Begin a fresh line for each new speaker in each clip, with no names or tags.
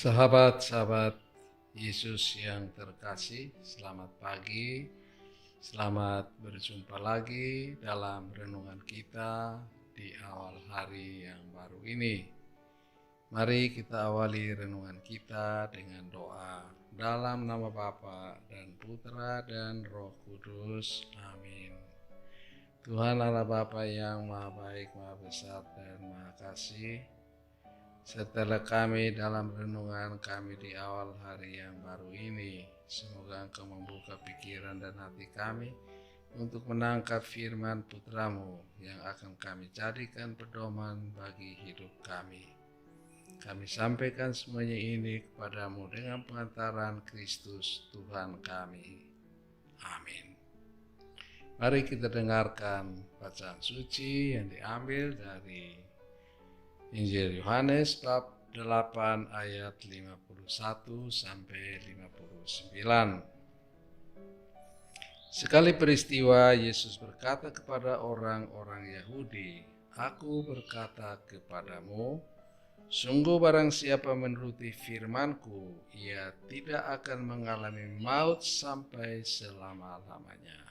Sahabat-sahabat Yesus yang terkasih, selamat pagi, selamat berjumpa lagi dalam renungan kita di awal hari yang baru ini. Mari kita awali renungan kita dengan doa dalam nama Bapa dan Putra dan Roh Kudus. Amin. Tuhan Allah Bapa yang Maha Baik, Maha Besar dan Maha Kasih, sertalah kami dalam renungan kami di awal hari yang baru ini. Semoga Engkau membuka pikiran dan hati kami untuk menangkap firman Putramu yang akan kami jadikan pedoman bagi hidup kami. Kami sampaikan semuanya ini kepadamu dengan pengantaran Kristus Tuhan kami. Amin. Mari kita dengarkan bacaan suci yang diambil dari Injil Yohanes bab 8 ayat 51 sampai 59. Sekali peristiwa Yesus berkata kepada orang-orang Yahudi, "Aku berkata kepadamu, sungguh barang siapa menuruti firman-Ku, ia tidak akan mengalami maut sampai selama-lamanya."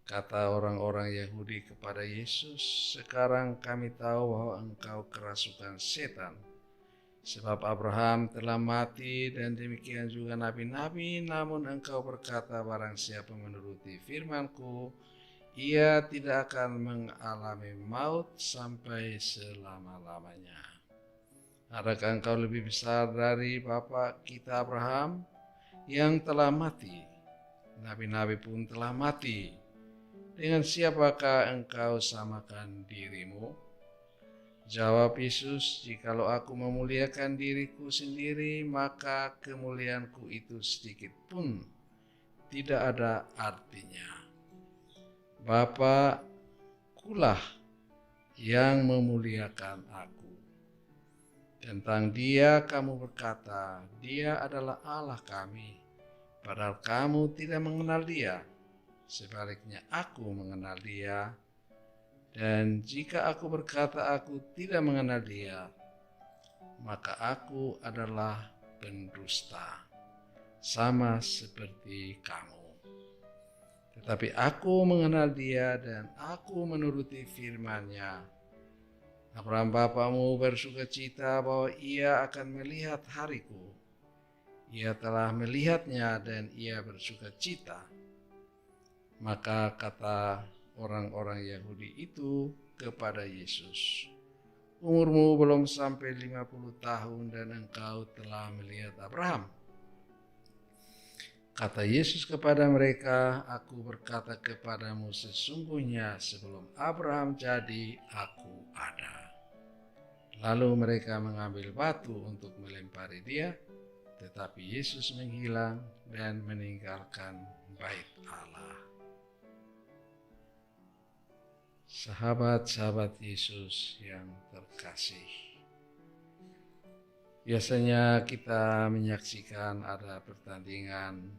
Kata orang-orang Yahudi kepada Yesus, "Sekarang kami tahu bahwa Engkau kerasukan setan, sebab Abraham telah mati dan demikian juga nabi-nabi, namun Engkau berkata barang siapa menuruti firman-Ku, ia tidak akan mengalami maut sampai selama-lamanya. Adakah Engkau lebih besar dari bapa kita Abraham yang telah mati? Nabi-nabi pun telah mati. Dengan siapakah engkau samakan dirimu?" Jawab Yesus, "Jikalau aku memuliakan diriku sendiri, maka kemuliaanku itu sedikit pun tidak ada artinya. Bapa kulah yang memuliakan aku. Tentang Dia kamu berkata, Dia adalah Allah kami, padahal kamu tidak mengenal Dia. Sebaliknya aku mengenal Dia, dan jika aku berkata aku tidak mengenal Dia, maka aku adalah pendusta, sama seperti kamu. Tetapi aku mengenal Dia dan aku menuruti firman-Nya. Abraham bapamu bersuka cita bahwa ia akan melihat hariku. Ia telah melihatnya dan ia bersuka cita." Maka kata orang-orang Yahudi itu kepada Yesus, "Umurmu belum sampai 50 tahun dan engkau telah melihat Abraham?" Kata Yesus kepada mereka, "Aku berkata kepadamu, sesungguhnya sebelum Abraham jadi, aku ada." Lalu mereka mengambil batu untuk melempari Dia, tetapi Yesus menghilang dan meninggalkan bait Allah. Sahabat-sahabat Yesus yang terkasih, biasanya kita menyaksikan ada pertandingan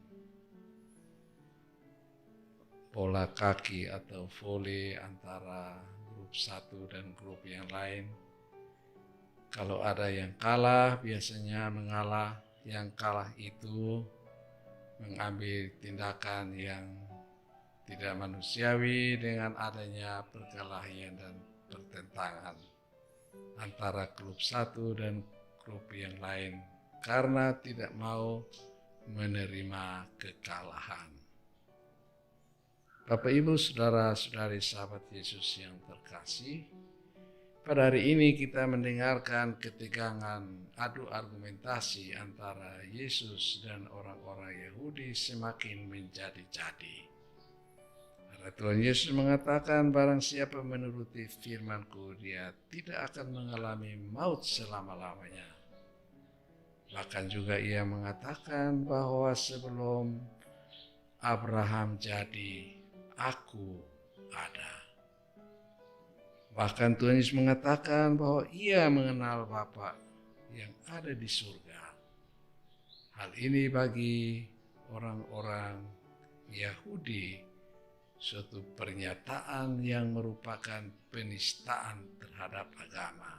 bola kaki atau voli antara grup satu dan grup yang lain. Kalau ada yang kalah, biasanya mengalah. Yang kalah itu mengambil tindakan yang tidak manusiawi dengan adanya perkelahian dan pertentangan antara klub satu dan klub yang lain karena tidak mau menerima kekalahan. Bapak, Ibu, saudara-saudari sahabat Yesus yang terkasih, pada hari ini kita mendengarkan ketegangan adu argumentasi antara Yesus dan orang-orang Yahudi semakin menjadi-jadi. Tuhan Yesus mengatakan, barang siapa menuruti firman-Ku, dia tidak akan mengalami maut selama-lamanya. Bahkan juga ia mengatakan bahwa sebelum Abraham jadi, aku ada. Bahkan Tuhan Yesus mengatakan bahwa ia mengenal Bapa yang ada di surga. Hal ini bagi orang-orang Yahudi suatu pernyataan yang merupakan penistaan terhadap agama.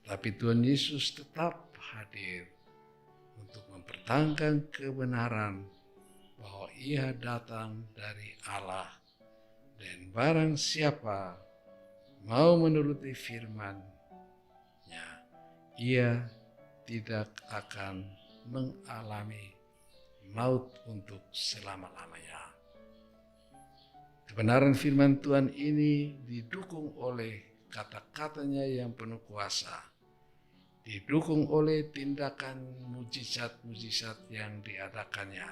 Tetapi Tuhan Yesus tetap hadir untuk mempertahankan kebenaran bahwa Ia datang dari Allah, dan barang siapa mau menuruti firman-Nya, ia tidak akan mengalami maut untuk selama-lamanya. Kebenaran firman Tuhan ini didukung oleh kata-katanya yang penuh kuasa, didukung oleh tindakan mujizat-mujizat yang diadakannya,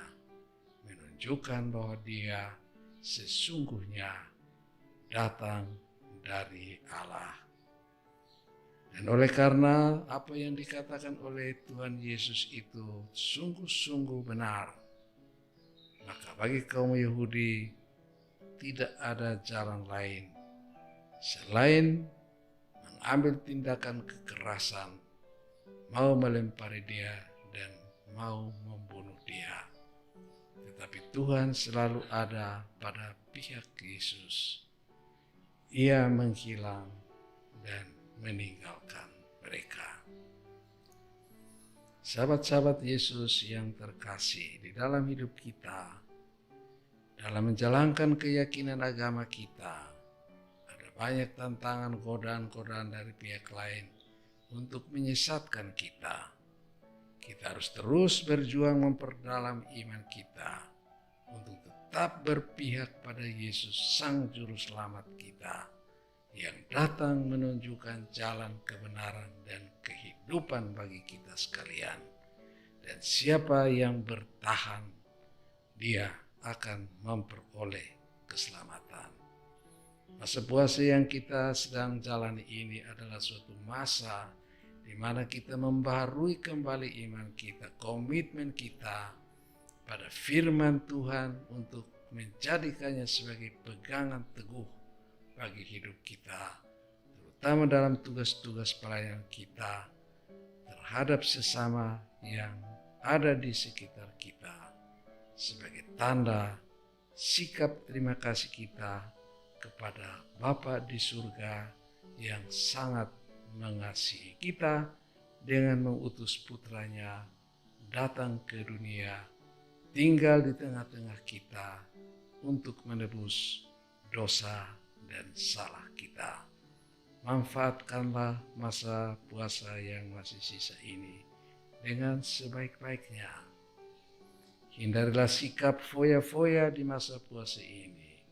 menunjukkan bahwa Dia sesungguhnya datang dari Allah. Dan oleh karena apa yang dikatakan oleh Tuhan Yesus itu sungguh-sungguh benar, maka bagi kaum Yahudi tidak ada jalan lain selain mengambil tindakan kekerasan, mau melempari Dia dan mau membunuh Dia. Tetapi Tuhan selalu ada pada pihak Yesus. Ia menghilang dan meninggalkan mereka. Sahabat-sahabat Yesus yang terkasih, di dalam hidup kita, dalam menjalankan keyakinan agama kita, ada banyak tantangan, godaan-godaan dari pihak lain untuk menyesatkan kita. Kita harus terus berjuang memperdalam iman kita untuk tetap berpihak pada Yesus, Sang Juru Selamat kita, yang datang menunjukkan jalan kebenaran dan kehidupan bagi kita sekalian. Dan siapa yang bertahan, dia akan memperoleh keselamatan. Masa puasa yang kita sedang jalani ini adalah suatu masa di mana kita membaharui kembali iman kita, komitmen kita pada firman Tuhan untuk menjadikannya sebagai pegangan teguh bagi hidup kita, terutama dalam tugas-tugas pelayanan kita terhadap sesama yang ada di sekitar kita, sebagai tanda sikap terima kasih kita kepada Bapa di surga yang sangat mengasihi kita dengan mengutus putranya datang ke dunia, tinggal di tengah-tengah kita untuk menebus dosa dan salah kita. Manfaatkanlah masa puasa yang masih sisa ini dengan sebaik-baiknya. Hindarilah sikap foya-foya di masa puasa ini.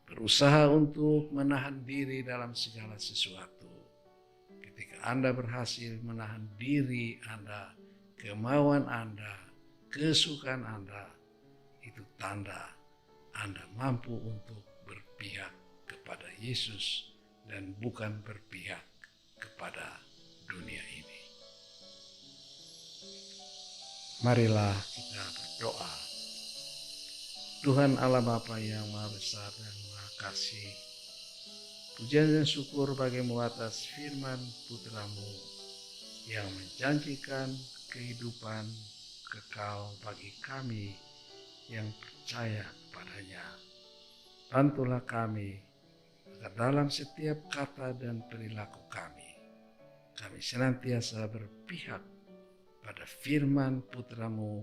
Berusaha untuk menahan diri dalam segala sesuatu. Ketika Anda berhasil menahan diri Anda, kemauan Anda, kesukaan Anda, itu tanda Anda mampu untuk berpihak kepada Yesus dan bukan berpihak kepada dunia ini. Marilah kita berdoa. Tuhan Allah Bapa yang Maha Besar dan Maha Kasih, pujian dan syukur bagimu atas firman Putra-Mu yang menjanjikan kehidupan kekal bagi kami yang percaya kepadanya. Bantulah kami agar dalam setiap kata dan perilaku kami senantiasa berpihak pada firman Putra-Mu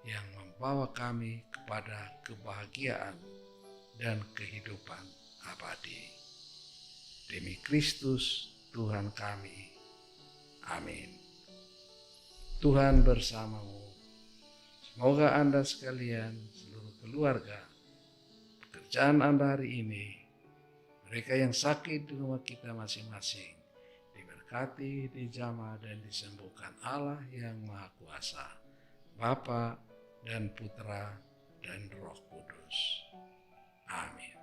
yang membawa kami kepada kebahagiaan dan kehidupan abadi. Demi Kristus Tuhan kami. Amin. Tuhan bersamamu. Semoga Anda sekalian, seluruh keluarga, pekerjaan Anda hari ini, mereka yang sakit di rumah kita masing-masing, diberkati, dijamah, dan disembuhkan Allah yang Maha Kuasa, Bapa dan Putra dan Roh Kudus. Amin.